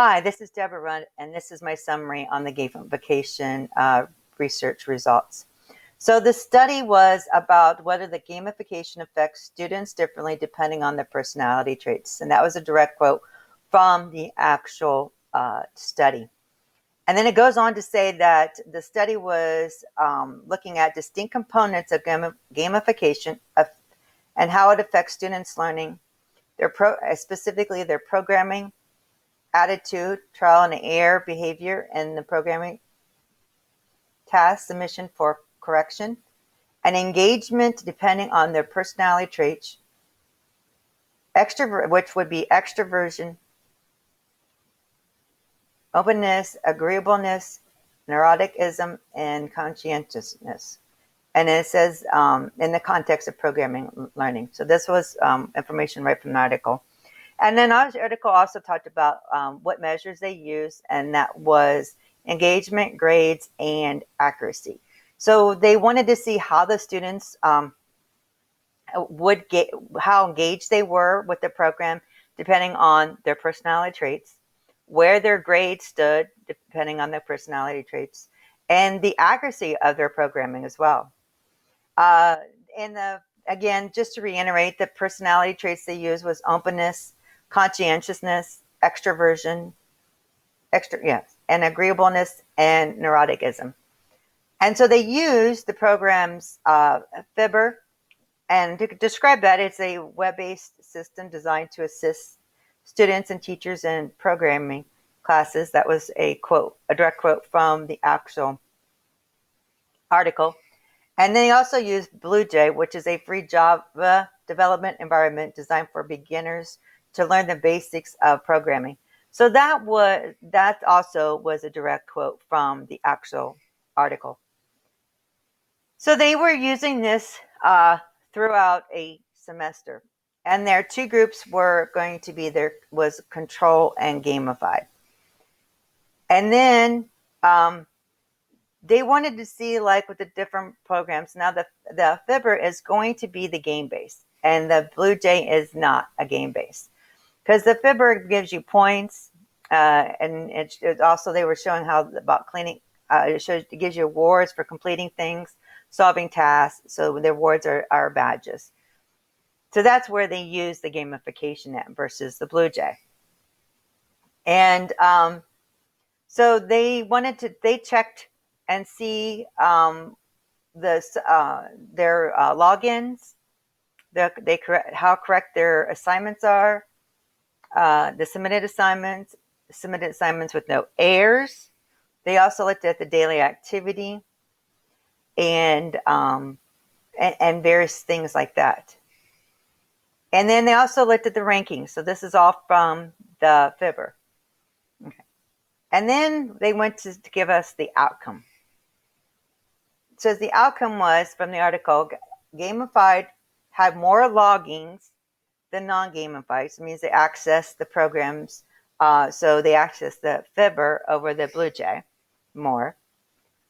Hi, this is Deborah Rund, and this is my summary on the gamification research results. So the study was about whether the gamification affects students differently depending on their personality traits. And that was a direct quote from the actual study. And then it goes on to say that the study was looking at distinct components of gamification and how it affects students' learning, specifically their programming, attitude, trial and error behavior, and the programming task submission for correction, and engagement depending on their personality traits, which would be extroversion, openness, agreeableness, neuroticism, and conscientiousness. And it says in the context of programming learning. So this was information right from the article. And then our article also talked about what measures they use, and that was engagement, grades, and accuracy. So they wanted to see how the students would get, how engaged they were with the program, depending on their personality traits, where their grades stood, depending on their personality traits, and the accuracy of their programming as well. Again, just to reiterate, the personality traits they used was openness, conscientiousness, extroversion, and agreeableness, and neuroticism. And so they used the program's Fibber, and to describe that, it's a web-based system designed to assist students and teachers in programming classes. That was a direct quote from the actual article. And they also used BlueJ, which is a free Java development environment designed for beginners to learn the basics of programming. So that also was a direct quote from the actual article. So they were using this throughout a semester, and their two groups were going to be was control and gamified. And then they wanted to see, like, with the different programs. Now the Fibber is going to be the game base, and the BlueJ is not a game base, because the Fibber gives you points, and it also, they were showing how about cleaning. It gives you awards for completing things, solving tasks. So the awards are badges. So that's where they use the gamification at versus the BlueJ. And so they checked and see their logins, how correct their assignments are, the submitted assignments with no errors. They also looked at the daily activity and various things like that. And then they also looked at the rankings. So this is all from the Fibber. Okay. And then they went to give us the outcome. So the outcome was, from the article, gamified had more loggings than non-gamified. So it means they access the programs. So they access the Fibber over the BlueJ more.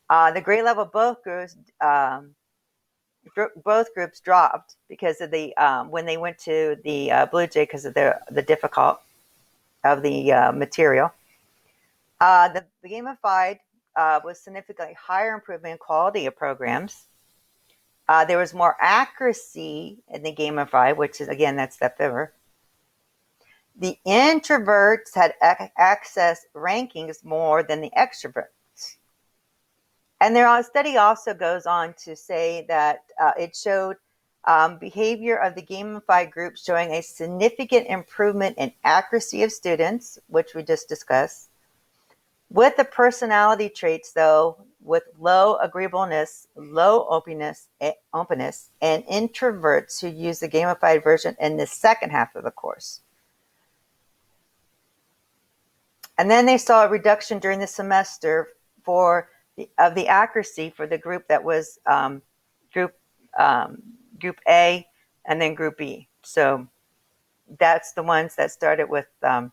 The grade level both groups dropped because of the when they went to the BlueJ, because of the difficult of the material. The gamified was significantly higher improvement in quality of programs. There was more accuracy in the gamified, which is, again, that's the Fibber. The introverts had access rankings more than the extroverts. And their study also goes on to say that it showed behavior of the gamified group showing a significant improvement in accuracy of students, which we just discussed. With the personality traits, though, with low agreeableness, low openness, and introverts who use the gamified version in the second half of the course. And then they saw a reduction during the semester of the accuracy for the group that was group A and then group B. So that's the ones that started with the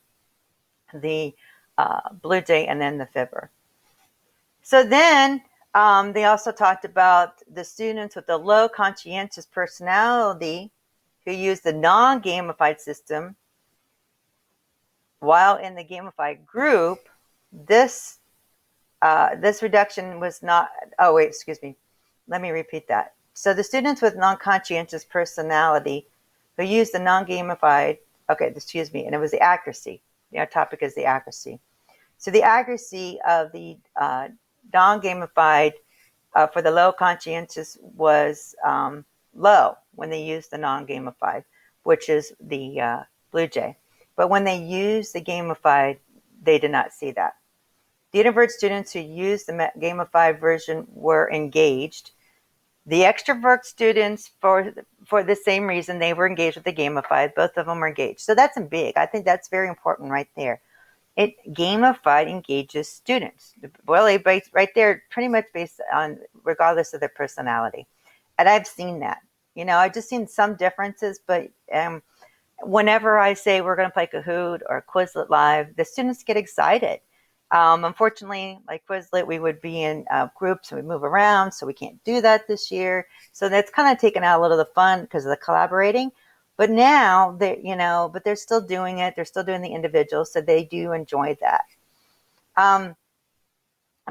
BlueJ and then the Fibber. So then they also talked about the students with the low conscientious personality who use the non-gamified system while in the gamified group, this this reduction was not, oh wait, excuse me. Let me repeat that. So the students with non-conscientious personality who used the non-gamified, okay, excuse me, and it was the accuracy. Our topic is the accuracy. So the accuracy of the non-gamified for the low conscientious was low when they used the non-gamified, which is the Blue Jay. But when they used the gamified, they did not see that. The introvert students who used the gamified version were engaged. The extrovert students, for the same reason, they were engaged with the gamified. Both of them were engaged. So that's big. I think that's very important right there. It gamified engages students. Well, right there, pretty much based on regardless of their personality. And I've seen that. I've just seen some differences, but whenever I say we're going to play Kahoot or Quizlet Live, the students get excited. Unfortunately, like Quizlet, we would be in groups and we move around, so we can't do that this year. So that's kind of taken out a little of the fun because of the collaborating. But now but they're still doing it. They're still doing the individual, so they do enjoy that.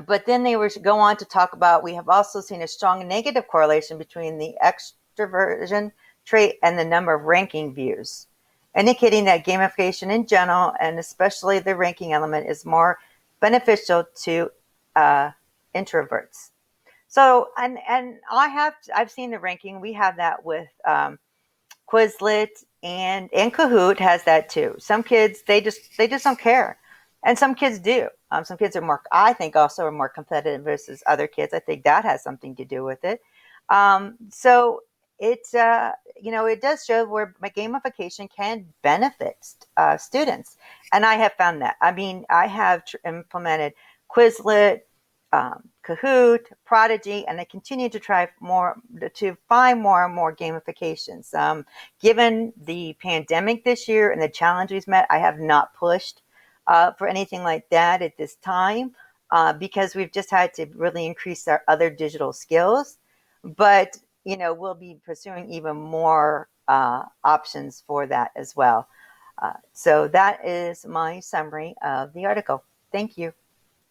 But then they go on to talk about, we have also seen a strong negative correlation between the extroversion trait and the number of ranking views, indicating that gamification in general, and especially the ranking element, is more beneficial to introverts. So, and I've seen the ranking. We have that with Quizlet, and Kahoot has that too. Some kids, they just don't care, and some kids do. Some kids are more, I think, also are more competitive versus other kids. I think that has something to do with it. So it's it does show where my gamification can benefit students, and I have found that. I mean, I have implemented Quizlet, Kahoot, Prodigy, and I continue to try to find more and more gamifications. Given the pandemic this year and the challenge we've met, I have not pushed for anything like that at this time because we've just had to really increase our other digital skills. But we'll be pursuing even more options for that as well. So that is my summary of the article. Thank you.